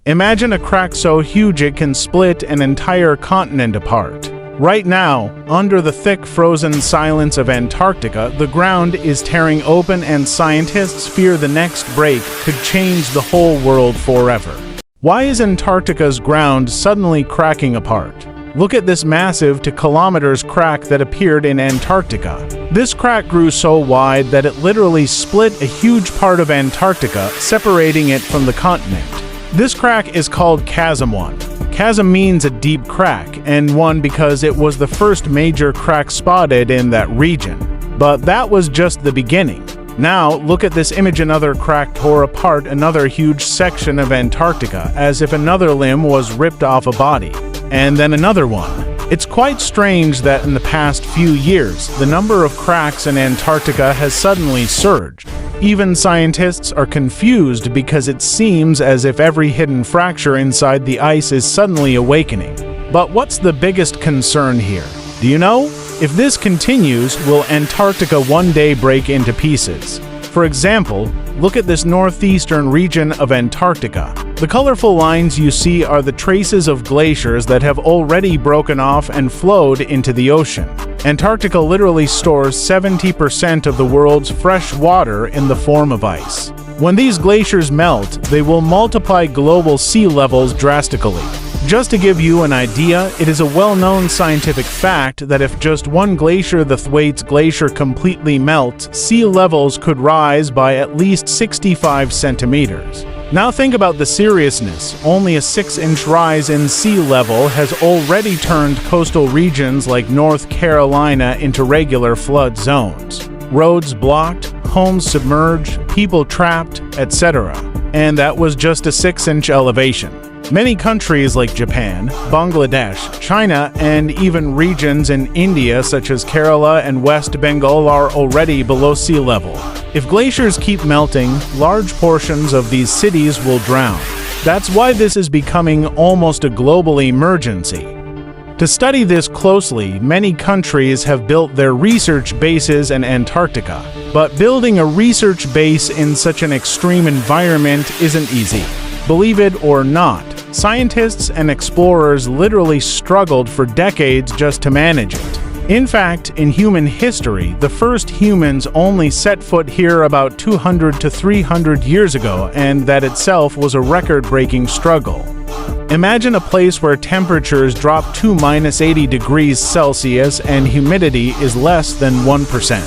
Imagine a crack so huge it can split an entire continent apart. Right now, under the thick frozen silence of Antarctica, the ground is tearing open and scientists fear the next break could change the whole world forever. Why is Antarctica's ground suddenly cracking apart? Look at this massive to kilometers crack that appeared in Antarctica. This crack grew so wide that it literally split a huge part of Antarctica, separating it from the continent. This crack is called Chasm One. Chasm means a deep crack, and one because it was the first major crack spotted in that region. But that was just the beginning. Now, look at this image. Another crack tore apart another huge section of Antarctica, as if another limb was ripped off a body. And then another one. It's quite strange that in the past few years, the number of cracks in Antarctica has suddenly surged. Even scientists are confused because it seems as if every hidden fracture inside the ice is suddenly awakening. But what's the biggest concern here? Do you know? If this continues, will Antarctica one day break into pieces? For example, look at this northeastern region of Antarctica. The colorful lines you see are the traces of glaciers that have already broken off and flowed into the ocean. Antarctica literally stores 70% of the world's fresh water in the form of ice. When these glaciers melt, they will multiply global sea levels drastically. Just to give you an idea, it is a well-known scientific fact that if just one glacier, the Thwaites Glacier, completely melts, sea levels could rise by at least 65 centimeters. Now think about the seriousness. Only a 6-inch rise in sea level has already turned coastal regions like North Carolina into regular flood zones. Roads blocked, homes submerged, people trapped, etc. And that was just a 6-inch elevation. Many countries like Japan, Bangladesh, China, and even regions in India such as Kerala and West Bengal are already below sea level. If glaciers keep melting, large portions of these cities will drown. That's why this is becoming almost a global emergency. To study this closely, many countries have built their research bases in Antarctica. But building a research base in such an extreme environment isn't easy. Believe it or not, scientists and explorers literally struggled for decades just to manage it. In fact, in human history, the first humans only set foot here about 200 to 300 years ago, and that itself was a record-breaking struggle. Imagine a place where temperatures drop to -80 degrees Celsius and humidity is less than 1%.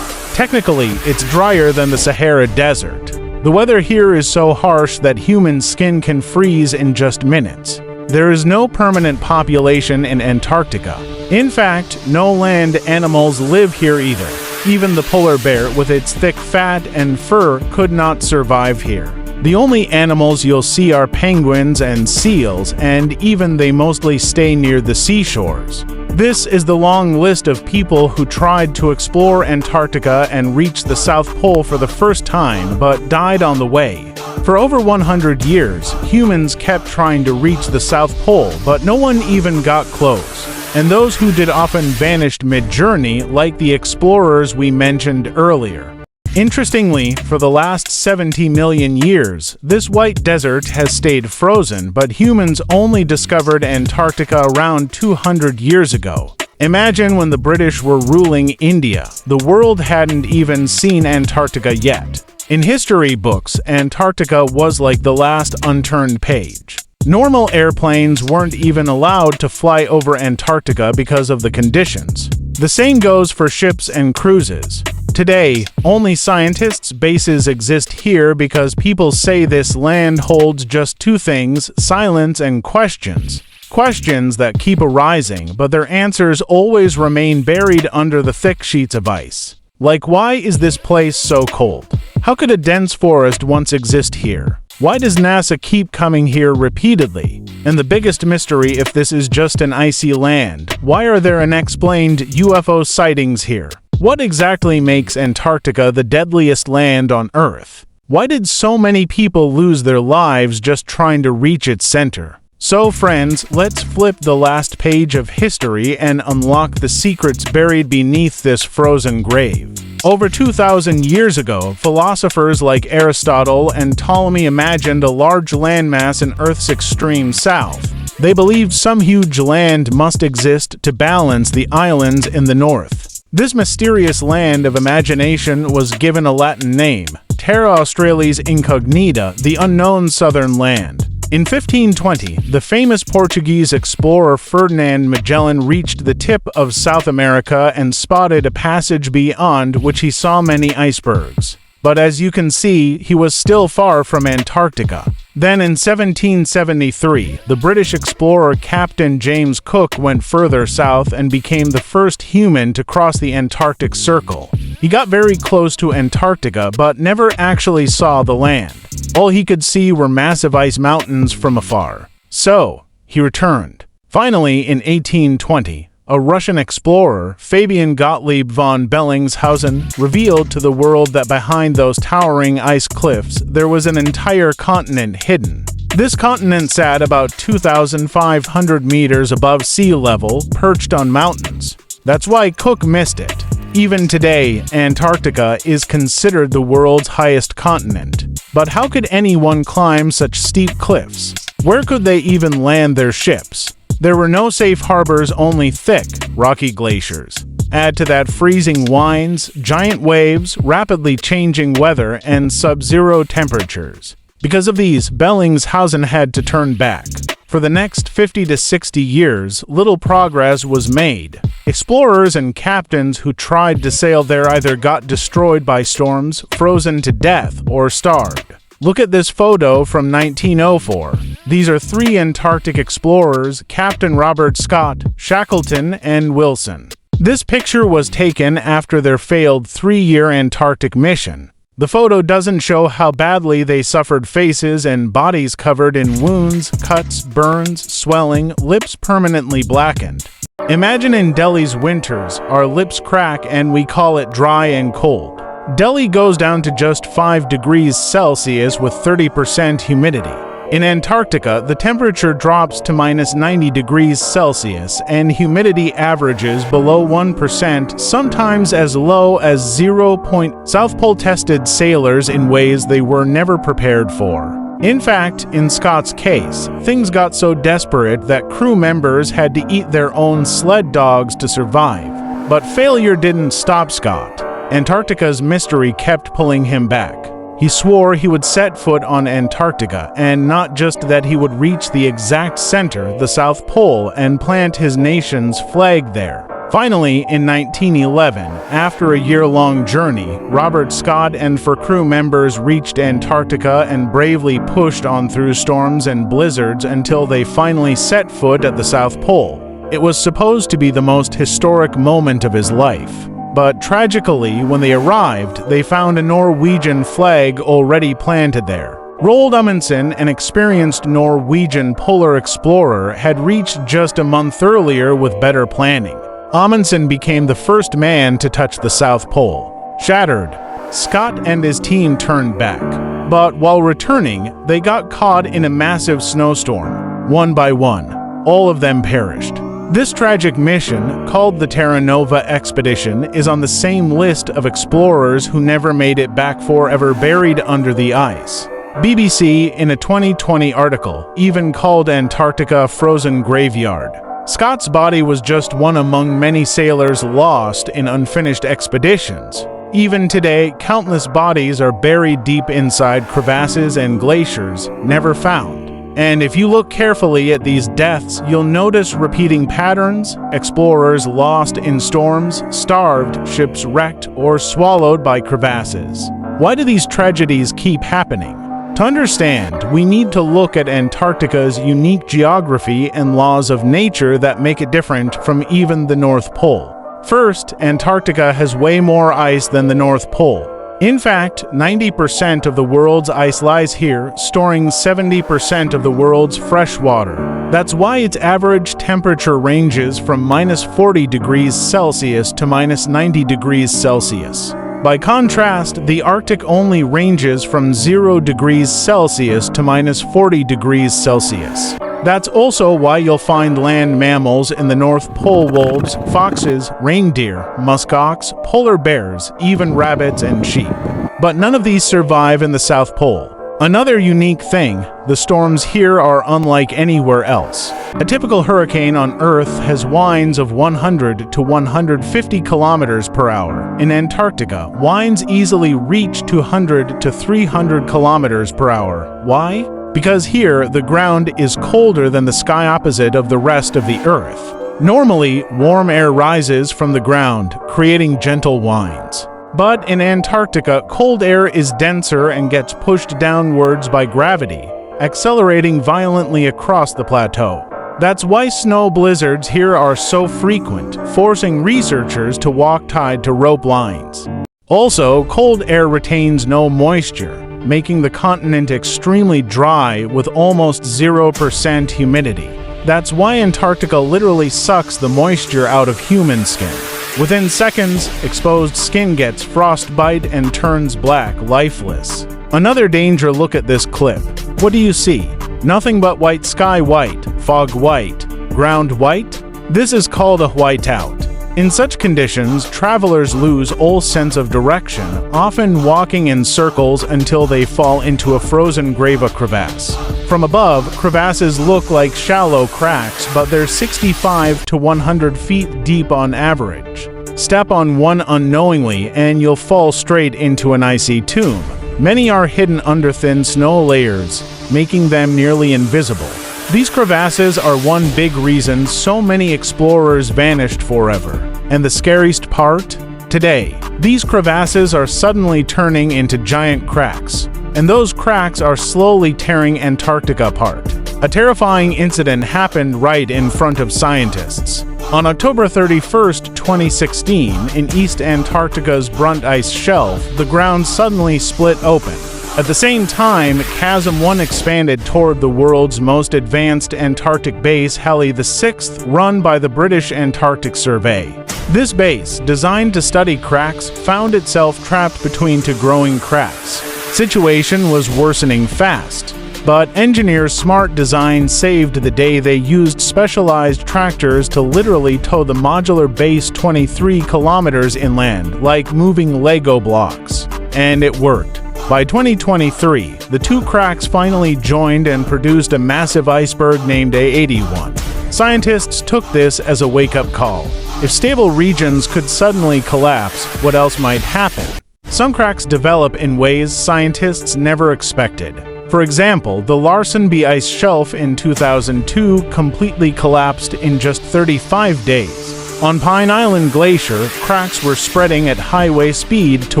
Technically, it's drier than the Sahara Desert. The weather here is so harsh that human skin can freeze in just minutes. There is no permanent population in Antarctica. In fact, no land animals live here either. Even the polar bear, with its thick fat and fur, could not survive here. The only animals you'll see are penguins and seals, and even they mostly stay near the seashores. This is the long list of people who tried to explore Antarctica and reach the South Pole for the first time, but died on the way. For over 100 years, humans kept trying to reach the South Pole, but no one even got close. And those who did often vanished mid-journey, like the explorers we mentioned earlier. Interestingly, for the last 70 million years, this white desert has stayed frozen, but humans only discovered Antarctica around 200 years ago. Imagine when the British were ruling India. The world hadn't even seen Antarctica yet. In history books, Antarctica was like the last unturned page. Normal airplanes weren't even allowed to fly over Antarctica because of the conditions. The same goes for ships and cruises. Today, only scientists' bases exist here because people say this land holds just two things: silence and questions. Questions that keep arising, but their answers always remain buried under the thick sheets of ice. Like, why is this place so cold? How could a dense forest once exist here? Why does NASA keep coming here repeatedly? And the biggest mystery, if this is just an icy land, why are there unexplained UFO sightings here? What exactly makes Antarctica the deadliest land on Earth? Why did so many people lose their lives just trying to reach its center? So friends, let's flip the last page of history and unlock the secrets buried beneath this frozen grave. Over 2,000 years ago, philosophers like Aristotle and Ptolemy imagined a large landmass in Earth's extreme south. They believed some huge land must exist to balance the islands in the north. This mysterious land of imagination was given a Latin name, Terra Australis Incognita, the unknown southern land. In 1520, the famous Portuguese explorer Ferdinand Magellan reached the tip of South America and spotted a passage beyond which he saw many icebergs. But as you can see, he was still far from Antarctica. Then in 1773, the British explorer Captain James Cook went further south and became the first human to cross the Antarctic Circle. He got very close to Antarctica but never actually saw the land. All he could see were massive ice mountains from afar. So, he returned. Finally, in 1820, a Russian explorer, Fabian Gottlieb von Bellingshausen, revealed to the world that behind those towering ice cliffs there was an entire continent hidden. This continent sat about 2,500 meters above sea level, perched on mountains. That's why Cook missed it. Even today, Antarctica is considered the world's highest continent. But how could anyone climb such steep cliffs? Where could they even land their ships? There were no safe harbors, only thick, rocky glaciers. Add to that freezing winds, giant waves, rapidly changing weather, and sub-zero temperatures. Because of these, Bellingshausen had to turn back. For the next 50 to 60 years, little progress was made. Explorers and captains who tried to sail there either got destroyed by storms, frozen to death, or starved. Look at this photo from 1904. These are three Antarctic explorers, Captain Robert Scott, Shackleton, and Wilson. This picture was taken after their failed 3-year Antarctic mission. The photo doesn't show how badly they suffered, faces and bodies covered in wounds, cuts, burns, swelling, lips permanently blackened. Imagine in Delhi's winters, our lips crack and we call it dry and cold. Delhi goes down to just 5 degrees Celsius with 30% humidity. In Antarctica, the temperature drops to minus 90 degrees Celsius and humidity averages below 1%, sometimes as low as 0. South Pole tested sailors in ways they were never prepared for. In fact, in Scott's case, things got so desperate that crew members had to eat their own sled dogs to survive. But failure didn't stop Scott. Antarctica's mystery kept pulling him back. He swore he would set foot on Antarctica, and not just that, he would reach the exact center, the South Pole, and plant his nation's flag there. Finally, in 1911, after a year-long journey, Robert Scott and 4 crew members reached Antarctica and bravely pushed on through storms and blizzards until they finally set foot at the South Pole. It was supposed to be the most historic moment of his life. But tragically, when they arrived, they found a Norwegian flag already planted there. Roald Amundsen, an experienced Norwegian polar explorer, had reached just a month earlier with better planning. Amundsen became the first man to touch the South Pole. Shattered, Scott and his team turned back. But while returning, they got caught in a massive snowstorm. One by one, all of them perished. This tragic mission, called the Terra Nova Expedition, is on the same list of explorers who never made it back, forever buried under the ice. BBC, in a 2020 article, even called Antarctica a frozen graveyard. Scott's body was just one among many sailors lost in unfinished expeditions. Even today, countless bodies are buried deep inside crevasses and glaciers, never found. And if you look carefully at these deaths, you'll notice repeating patterns: explorers lost in storms, starved, ships wrecked, or swallowed by crevasses. Why do these tragedies keep happening? To understand, we need to look at Antarctica's unique geography and laws of nature that make it different from even the North Pole. First, Antarctica has way more ice than the North Pole. In fact, 90% of the world's ice lies here, storing 70% of the world's fresh water. That's why its average temperature ranges from minus 40 degrees Celsius to minus 90 degrees Celsius. By contrast, the Arctic only ranges from 0 degrees Celsius to minus 40 degrees Celsius. That's also why you'll find land mammals in the North Pole: wolves, foxes, reindeer, muskox, polar bears, even rabbits and sheep. But none of these survive in the South Pole. Another unique thing, the storms here are unlike anywhere else. A typical hurricane on Earth has winds of 100 to 150 kilometers per hour. In Antarctica, winds easily reach 200 to 300 kilometers per hour. Why? Because here, the ground is colder than the sky opposite of the rest of the Earth. Normally, warm air rises from the ground, creating gentle winds. But in Antarctica, cold air is denser and gets pushed downwards by gravity, accelerating violently across the plateau. That's why snow blizzards here are so frequent, forcing researchers to walk tied to rope lines. Also, cold air retains no moisture, making the continent extremely dry with almost 0% humidity. That's why Antarctica literally sucks the moisture out of human skin. Within seconds, exposed skin gets frostbite and turns black, lifeless. Another danger: look at this clip. What do you see? Nothing but white sky white, fog white, ground white? This is called a whiteout. In such conditions, travelers lose all sense of direction, often walking in circles until they fall into a frozen grava crevasse. From above, crevasses look like shallow cracks, but they're 65 to 100 feet deep on average. Step on one unknowingly and you'll fall straight into an icy tomb. Many are hidden under thin snow layers, making them nearly invisible. These crevasses are one big reason so many explorers vanished forever. And the scariest part? Today, these crevasses are suddenly turning into giant cracks. And those cracks are slowly tearing Antarctica apart. A terrifying incident happened right in front of scientists. On October 31st, 2016, in East Antarctica's Brunt ice shelf, the ground suddenly split open. At the same time, Chasm One expanded toward the world's most advanced Antarctic base, Halley VI, run by the British Antarctic Survey. This base, designed to study cracks, found itself trapped between two growing cracks. Situation was worsening fast, but engineers' smart design saved the day. They used specialized tractors to literally tow the modular base 23 kilometers inland, like moving Lego blocks. And it worked. By 2023, the two cracks finally joined and produced a massive iceberg named A81. Scientists took this as a wake-up call. If stable regions could suddenly collapse, what else might happen? Some cracks develop in ways scientists never expected. For example, the Larsen B ice shelf in 2002 completely collapsed in just 35 days. On Pine Island Glacier, cracks were spreading at highway speed to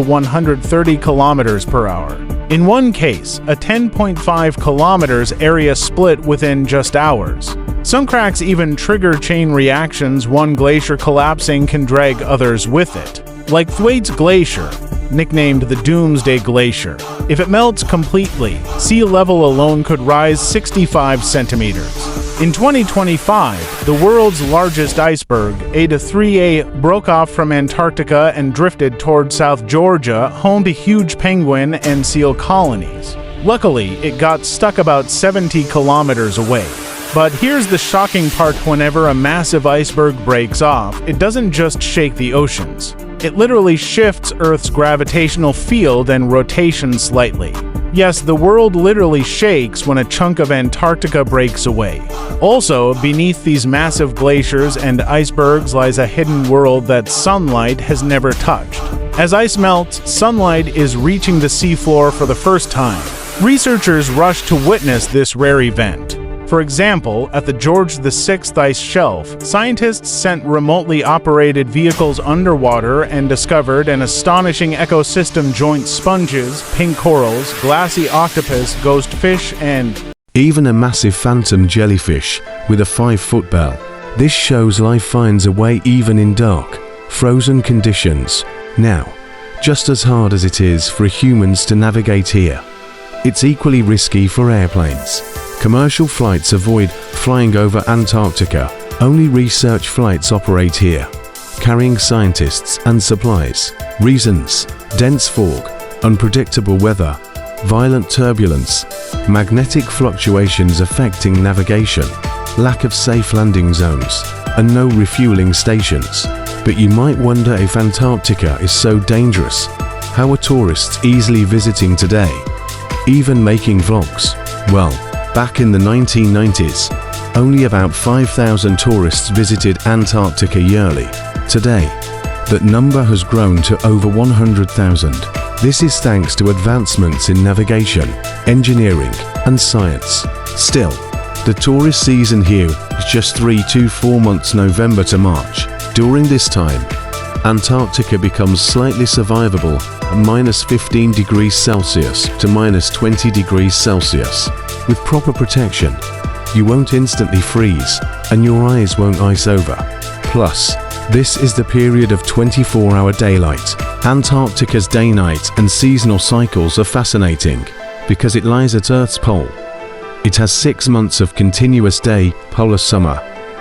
130 kilometers per hour. In one case, a 10.5 kilometers area split within just hours. Some cracks even trigger chain reactions. One glacier collapsing can drag others with it. Like Thwaites Glacier, nicknamed the Doomsday Glacier. If it melts completely, sea level alone could rise 65 centimeters. In 2025, the world's largest iceberg, Eta 3A, broke off from Antarctica and drifted toward South Georgia, home to huge penguin and seal colonies. Luckily, it got stuck about 70 kilometers away. But here's the shocking part: whenever a massive iceberg breaks off, it doesn't just shake the oceans. It literally shifts Earth's gravitational field and rotation slightly. Yes, the world literally shakes when a chunk of Antarctica breaks away. Also, beneath these massive glaciers and icebergs lies a hidden world that sunlight has never touched. As ice melts, sunlight is reaching the seafloor for the first time. Researchers rush to witness this rare event. For example, at the George VI ice shelf, scientists sent remotely operated vehicles underwater and discovered an astonishing ecosystem: joint sponges, pink corals, glassy octopus, ghost fish, and even a massive phantom jellyfish with a 5-foot bell. This shows life finds a way even in dark, frozen conditions. Now, just as hard as it is for humans to navigate here, it's equally risky for airplanes. Commercial flights avoid flying over Antarctica. Only research flights operate here, carrying scientists and supplies. Reasons: dense fog, unpredictable weather, violent turbulence, magnetic fluctuations affecting navigation, lack of safe landing zones, and no refueling stations. But you might wonder if Antarctica is so dangerous. How are tourists easily visiting today? Even making vlogs? Well, back in the 1990s, only about 5,000 tourists visited Antarctica yearly. Today, that number has grown to over 100,000. This is thanks to advancements in navigation, engineering, and science. Still, the tourist season here is just 3 to 4 months, November to March. During this time, Antarctica becomes slightly survivable at -15 degrees Celsius to -20 degrees Celsius. With proper protection, you won't instantly freeze, and your eyes won't ice over. Plus, this is the period of 24-hour daylight. Antarctica's day-night and seasonal cycles are fascinating because it lies at Earth's pole. It has 6 months of continuous day, polar summer,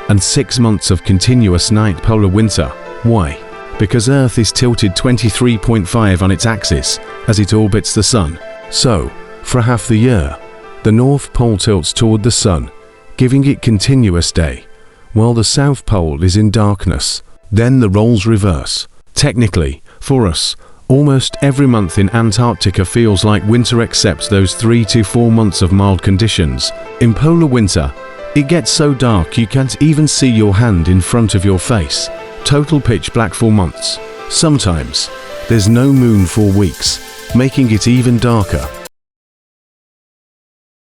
and 6 months of continuous night, polar winter. Why? Because Earth is tilted 23.5 on its axis as it orbits the Sun. So, for half the year, the North Pole tilts toward the Sun, giving it continuous day, while the South Pole is in darkness. Then the roles reverse. Technically, for us, almost every month in Antarctica feels like winter except those 3 to 4 months of mild conditions. In polar winter, it gets so dark you can't even see your hand in front of your face. Total pitch black for months. Sometimes, there's no moon for weeks, making it even darker.